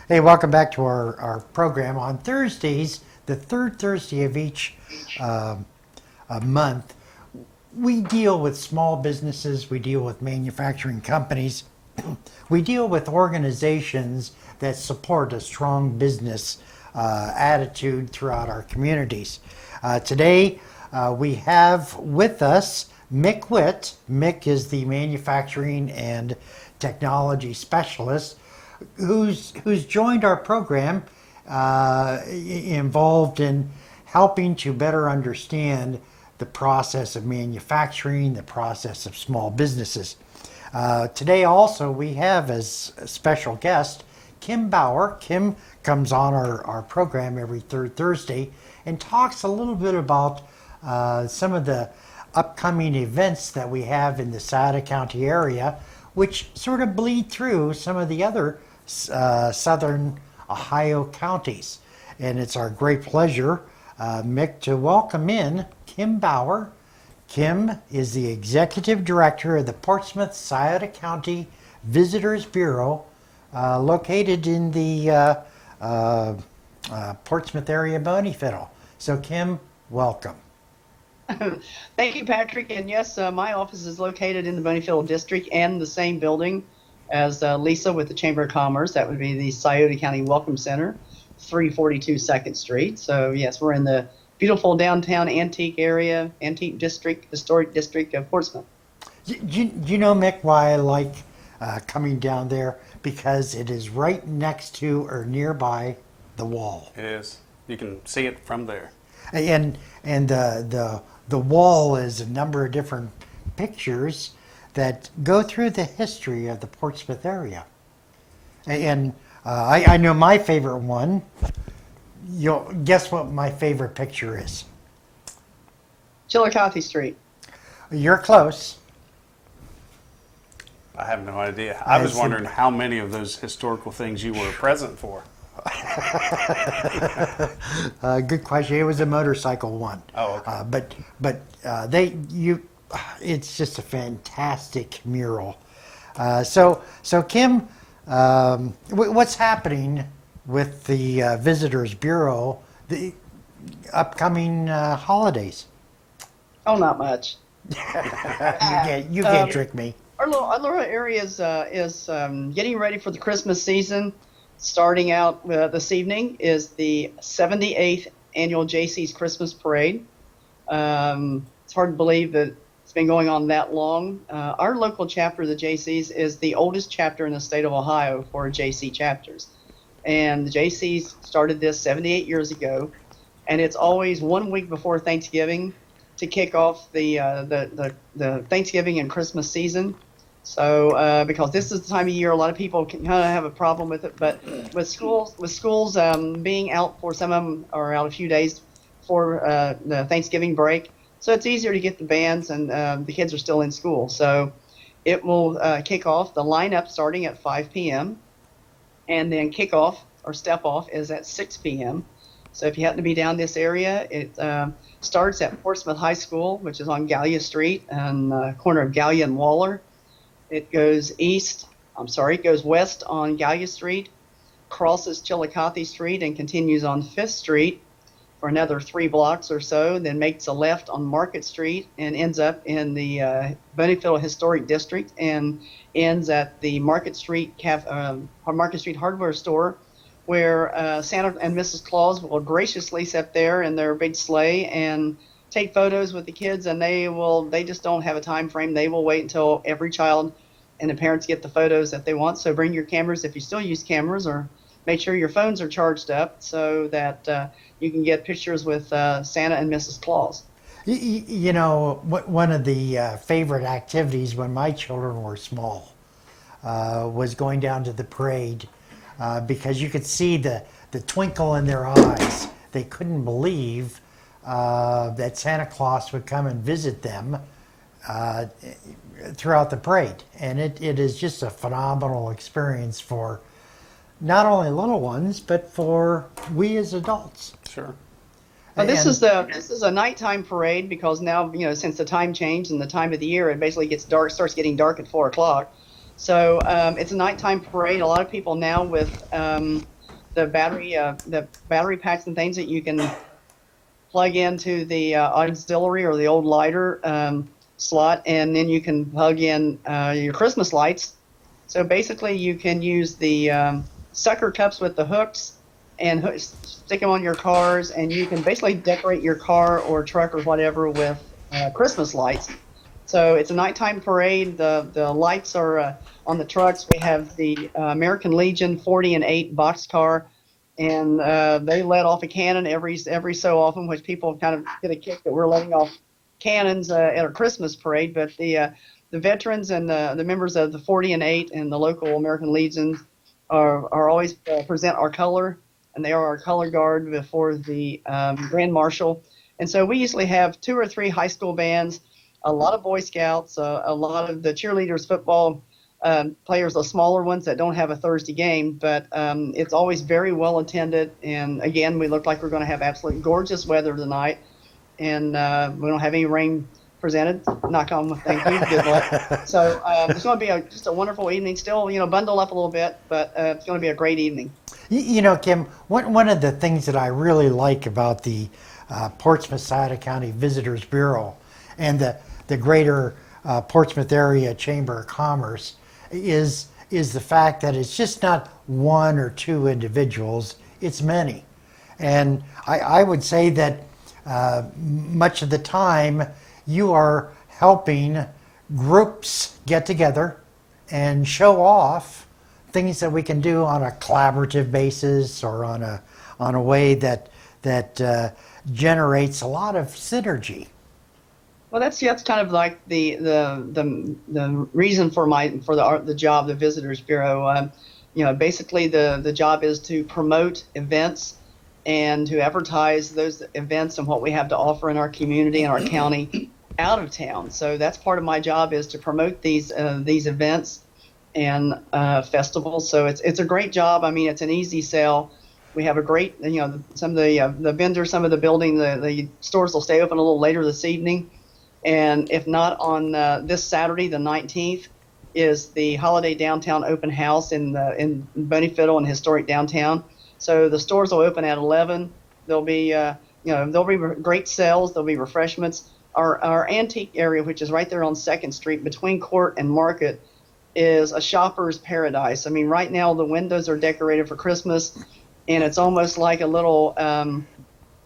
Hey, welcome back to our program. On Thursdays, the third Thursday of each um a month, we deal with small businesses, we deal with manufacturing companies, we deal with organizations that support a strong business attitude throughout our communities. Today, we have with us Mick Witt. Mick is the manufacturing and technology specialist who's joined our program, involved in helping to better understand the process of manufacturing, the process of small businesses. Today also we have as a special guest Kim Bauer. Kim comes on our program every third Thursday and talks a little bit about some of the upcoming events that we have in the Sauter County area, which sort of bleed through some of the other southern Ohio counties. And it's our great pleasure, Mick, to welcome in Kim Bauer. Kim is the executive director of the Portsmouth Sauter County Visitors Bureau, located in the Portsmouth area, Boneyfiddle. So, Kim, welcome. Thank you, Patrick. And yes, my office is located in the Boneyfield district and the same building as Lisa with the Chamber of Commerce. That would be the Sauter County Welcome Center, 342 2nd Street. So yes, we're in the beautiful downtown antique area, antique district, historic district of Portsmouth. Do you know, Mick, why I like coming down there? Because it is right next to or nearby the wall. It is. You can see it from there. And the wall is a number of different pictures that go through the history of the Portsmouth area. And I know my favorite one. You'll guess what my favorite picture is. Chillicothe Street. You're close. I have no idea. I was wondering how many of those historical things you were present for. Good question. It was a motorcycle one. Oh, okay. But it's just a fantastic mural. So Kim, what's happening with the Visitors Bureau, the upcoming holidays? Oh, not much. You can't trick me. Our little area is getting ready for the Christmas season. Starting out this evening is the 78th annual JC's Christmas Parade. It's hard to believe that it's been going on that long. Our local chapter of the JC's is the oldest chapter in the state of Ohio for JC chapters. And the JC's started this 78 years ago, and it's always 1 week before Thanksgiving to kick off the Thanksgiving and Christmas season. So because this is the time of year, a lot of people can kind of have a problem with it. But with schools being out, for some of them are out a few days for the Thanksgiving break, so it's easier to get the bands, and the kids are still in school. So it will kick off the lineup starting at 5 p.m. and then kickoff or step off is at 6 p.m. So if you happen to be down this area, it starts at Portsmouth High School, which is on Gallia Street and corner of Gallia and Waller. It goes west on Gallia Street, crosses Chillicothe Street, and continues on 5th Street for another 3 blocks or so, then makes a left on Market Street and ends up in the Boneyfield Historic District and ends at the Market Street Hardware Store, where Santa and Mrs. Claus will graciously sit there in their big sleigh and take photos with the kids, and they just don't have a time frame. They will wait until every child and the parents get the photos that they want. So bring your cameras if you still use cameras, or make sure your phones are charged up so that you can get pictures with Santa and Mrs. Claus. You know, one of the favorite activities when my children were small was going down to the parade, because you could see the twinkle in their eyes. They couldn't believe that Santa Claus would come and visit them throughout the parade. And it is just a phenomenal experience for not only little ones, but for we as adults. Sure. This is a nighttime parade because now, since the time change and the time of the year, it basically gets dark, starts getting dark at 4 o'clock. So it's a nighttime parade. A lot of people now with the battery packs and things that you can plug into the auxiliary or the old lighter slot, and then you can plug in your Christmas lights. So basically, you can use the sucker cups with the hooks and stick them on your cars, and you can basically decorate your car or truck or whatever with Christmas lights. So it's a nighttime parade. The lights are on the trucks. We have the American Legion 40 and 8 boxcar, and they let off a cannon every so often, which people kind of get a kick that we're letting off cannons at our Christmas parade. But the veterans and the members of the 40 and 8 and the local American Legions are always present our color, and they are our color guard before the Grand Marshal. And so we usually have 2 or 3 high school bands, a lot of Boy Scouts, a lot of the cheerleaders, football players, the smaller ones that don't have a Thursday game, but it's always very well attended. And again, we look like we're going to have absolutely gorgeous weather tonight, and we don't have any rain presented. Knock on wood, thank you. Good luck. So it's going to be just a wonderful evening. Still, bundle up a little bit, but it's going to be a great evening. Kim, one of the things that I really like about the Portsmouth-Sauter County Visitors Bureau and the greater Portsmouth Area Chamber of Commerce is the fact that it's just not 1 or 2 individuals, it's many. And I would say that much of the time you are helping groups get together and show off things that we can do on a collaborative basis or on a way that generates a lot of synergy. Well, that's kind of like the reason for the job, the Visitors Bureau. Basically the job is to promote events and to advertise those events and what we have to offer in our community and our county out of town. So that's part of my job, is to promote these events and festivals. So it's a great job. I mean, it's an easy sell. We have a great, some of the vendors, some of the building, the stores will stay open a little later this evening. And if not, on this Saturday, the 19th, is the Holiday Downtown Open House in Boney Fiddle and historic downtown. So the stores will open at 11. There'll be great sales. There'll be refreshments. Our antique area, which is right there on 2nd Street between Court and Market, is a shopper's paradise. I mean, right now the windows are decorated for Christmas, and it's almost like a little.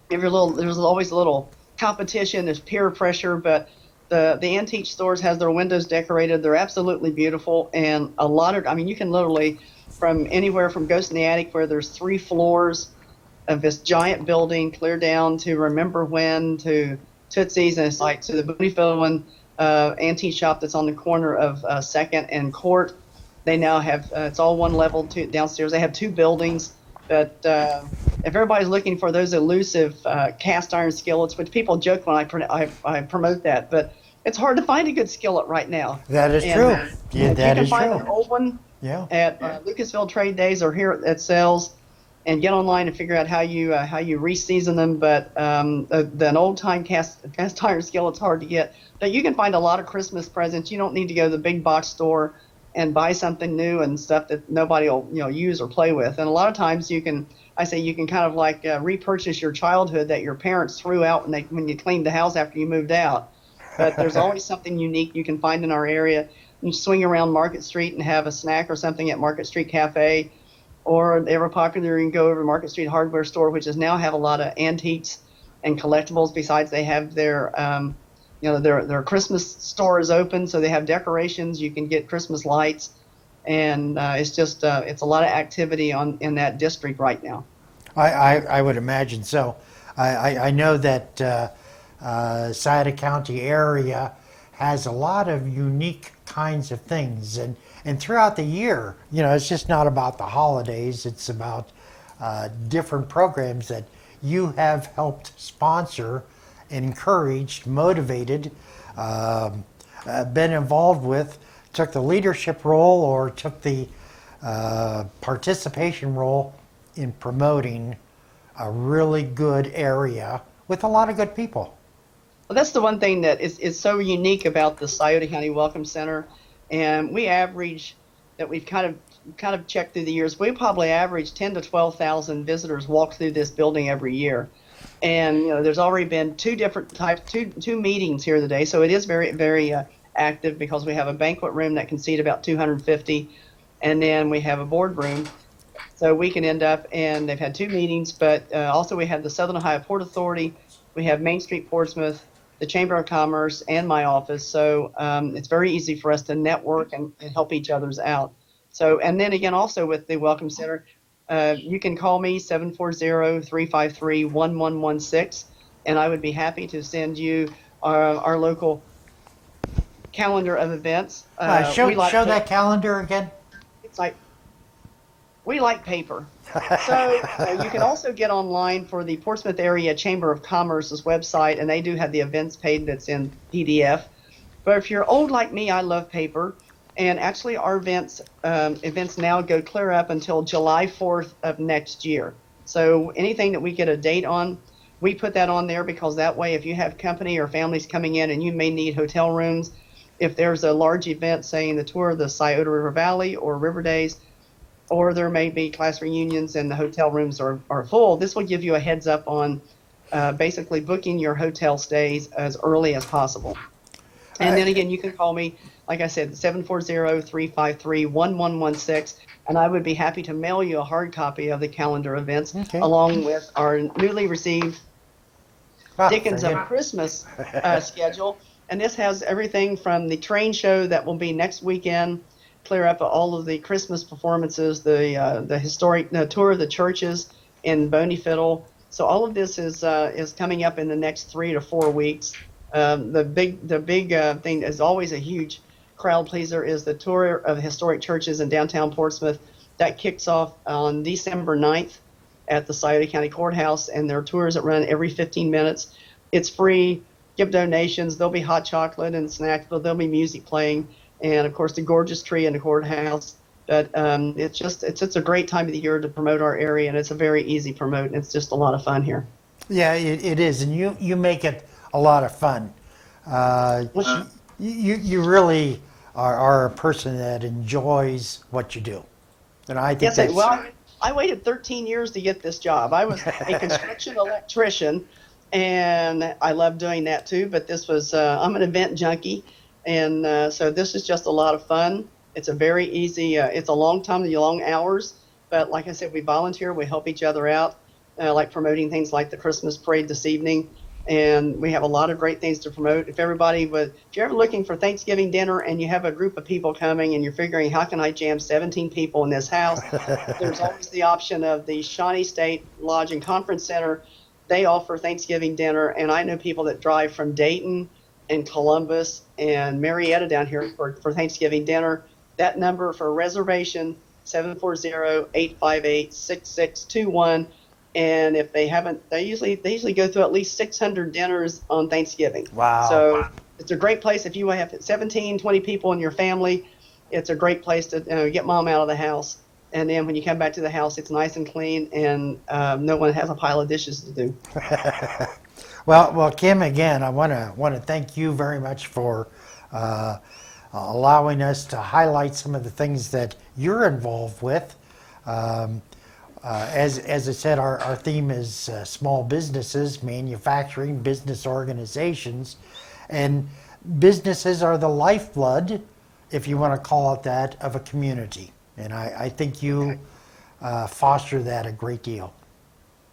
There's always a little competition. There's peer pressure, but the antique stores has their windows decorated. They're absolutely beautiful, and you can literally, from anywhere from Ghost in the Attic, where there's 3 floors of this giant building, clear down to Remember When, to Tootsie's, and it's like to the Boney Fiddle antique shop that's on the corner of 2nd and Court. They now have it's all one level downstairs. They have 2 buildings. But if everybody's looking for those elusive cast iron skillets, which people joke when I promote that, but it's hard to find a good skillet right now. That is true. Yeah, that is true. You can find an old one at Lucasville Trade Days or here at sales, and get online and figure out how you re-season them. But an old-time cast iron skillet's hard to get. But you can find a lot of Christmas presents. You don't need to go to the big box store and buy something new and stuff that nobody will use or play with. And a lot of times you can kind of like repurchase your childhood that your parents threw out when you cleaned the house after you moved out. But there's always something unique you can find in our area. You swing around Market Street and have a snack or something at Market Street Cafe, or ever popular, you can go over to Market Street Hardware Store, which is now have a lot of antiques and collectibles. Besides, they have their their Christmas store is open, so they have decorations. You can get Christmas lights, and it's a lot of activity in that district right now. I would imagine so. I know that Sauter County area has a lot of unique kinds of things, and throughout the year, it's just not about the holidays. It's about different programs that you have helped sponsor, encouraged, motivated, been involved with, took the leadership role or took the participation role in promoting a really good area with a lot of good people. Well, that's the one thing that is so unique about the Sauter County Welcome Center, and we average that we've kind of checked through the years, we probably average 10 to 12,000 visitors walk through this building every year. And there's already been two meetings here today, so it is very, very active because we have a banquet room that can seat about 250, and then we have a boardroom, so we can end up. And they've had two meetings, but also we have the Southern Ohio Port Authority, we have Main Street Portsmouth, the Chamber of Commerce, and my office. So it's very easy for us to network and help each other's out. So, and then again, also with the Welcome Center, you can call me 740-353-1116, and I would be happy to send you our local calendar of events. Show that calendar again. It's like, we like paper. So you can also get online for the Portsmouth Area Chamber of Commerce's website, and they do have the events page that's in PDF. But if you're old like me, I love paper. And actually, our events now go clear up until July 4th of next year. So anything that we get a date on, we put that on there, because that way, if you have company or families coming in and you may need hotel rooms, if there's a large event, say in the tour of the Scioto River Valley or River Days, or there may be class reunions and the hotel rooms are full, this will give you a heads up on basically booking your hotel stays as early as possible. And then again, you can call me, like I said, 740-353-1116, and I would be happy to mail you a hard copy of the calendar events, along with our newly received Dickens of Christmas schedule. And this has everything from the train show that will be next weekend, clear up all of the Christmas performances, the historic tour of the churches in Boney Fiddle. So all of this is coming up in the next 3 to 4 weeks. The big thing is always a huge crowd pleaser is the tour of historic churches in downtown Portsmouth. That kicks off on December 9th at the Scioto County Courthouse, and there are tours that run every 15 minutes. It's free. Give donations. There'll be hot chocolate and snacks, but there'll be music playing, and of course the gorgeous tree in the courthouse. But it's a great time of the year to promote our area, and it's a very easy promote, and it's just a lot of fun here. Yeah, it is, and you make it a lot of fun. You really are a person that enjoys what you do, and I think that's... Well, I waited 13 years to get this job. I was a construction electrician, and I love doing that too. But this was I'm an event junkie, and so this is just a lot of fun. It's a very easy. It's a long hours, but like I said, we volunteer. We help each other out, like promoting things like the Christmas parade this evening. And we have a lot of great things to promote. If you're ever looking for Thanksgiving dinner and you have a group of people coming and you're figuring, how can I jam 17 people in this house? There's always the option of the Shawnee State Lodge and Conference Center. They offer Thanksgiving dinner, and I know people that drive from Dayton and Columbus and Marietta down here for Thanksgiving dinner. That number for reservation, 740-858-6621. And if they haven't, they usually go through at least 600 dinners on Thanksgiving. Wow. So it's a great place if you have 17, 20 people in your family. It's a great place to get mom out of the house. And then when you come back to the house, it's nice and clean, and no one has a pile of dishes to do. Well, Kim, again, I want to thank you very much for allowing us to highlight some of the things that you're involved with. As I said, our theme is small businesses, manufacturing, business organizations, and businesses are the lifeblood, if you want to call it that, of a community. And I think you foster that a great deal.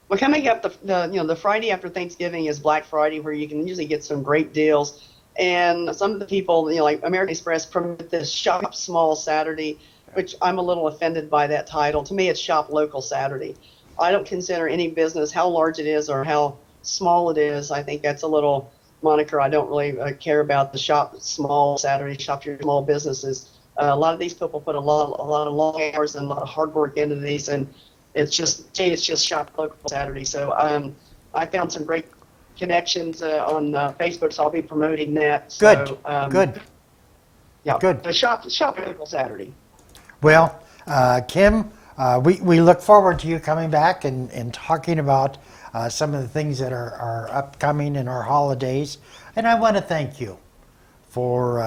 Well, coming up, the Friday after Thanksgiving is Black Friday, where you can usually get some great deals. And some of the people, like American Express, promote this Shop Small Saturday, which I'm a little offended by that title. To me, it's Shop Local Saturday. I don't consider any business, how large it is or how small it is. I think that's a little moniker. I don't really care about the Shop Small Saturday, shop your small businesses. A lot of these people put a lot of long hours and a lot of hard work into these, and it's just Shop Local Saturday. So I found some great connections on Facebook, so I'll be promoting that. Good, so, good. Yeah, good. The shop Local Saturday. Well, Kim, we look forward to you coming back and talking about some of the things that are upcoming in our holidays. And I want to thank you for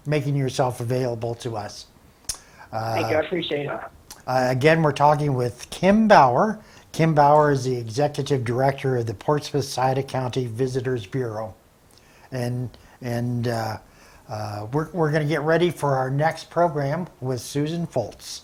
making yourself available to us. Thank you. I appreciate it. Again, we're talking with Kim Bauer. Kim Bauer is the executive director of the Portsmouth Sauter County Visitors Bureau, and we're going to get ready for our next program with Susan Foltz.